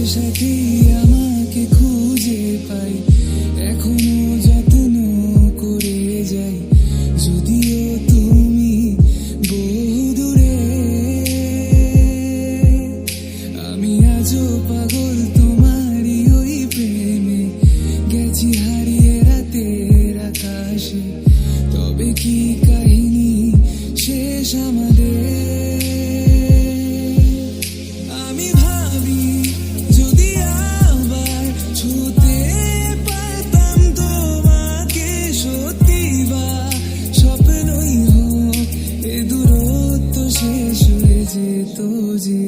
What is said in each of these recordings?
সাথে আমাকে খুঁজে পাই, এখনো যত্ন করে যাই, যদিও তুমি বহু দূরে। আমি আজও পাগল তোমারই ওই প্রেমে, গেছি হারিয়ে রাতের আকাশে। তবে কি কাহিনী শেষ আমাদের? আমি ভাবি যদি আবার ছুঁতে পারতাম তোমাকে, সত্যি বা স্বপ্নই হোক এ দূরত্ব শেষ হয়ে যেত যে।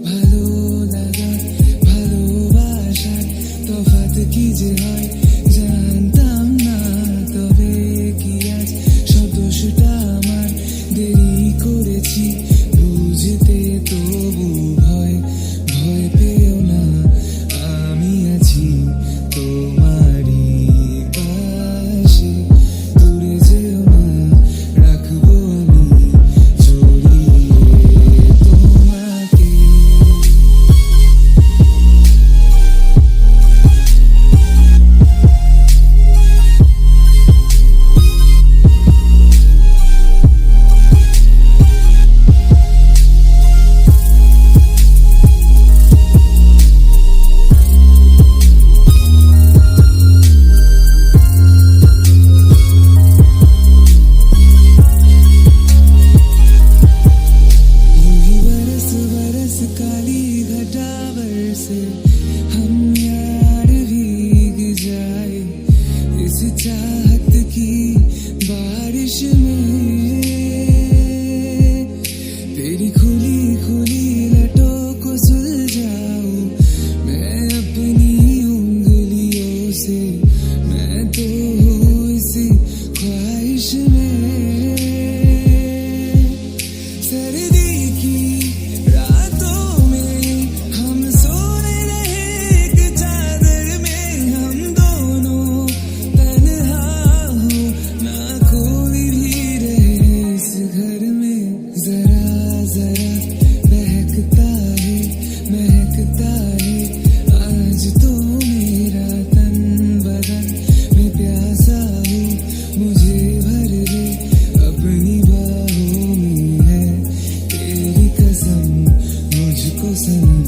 ভালো লাগা ভালোবাসার তফাৎ কি যে হয় জানতাম না, তবে কি আজ সব দোষটা আমার, দেরি করেছি বুঝতে। তবু ভয় পেও না, আমি আছি তোমারই পাশে। দূরে যেও না, রাখবো আমি জড়িয়ে তোমাকে। काली घटा बरसे हम यार भीग जाए इस चाहत की बारिश में। तेरी खुली खुली लटों को सुलझाऊं मैं अपनी उंगलियों से, मैं तो हूँ इसी ख्वाहिश में। सर्दी की महकता है आज तो मेरा तन बदन, मैं प्यासा हूँ मुझे भर दे अपनी बाहों में है तेरी कसम मुझको सनम।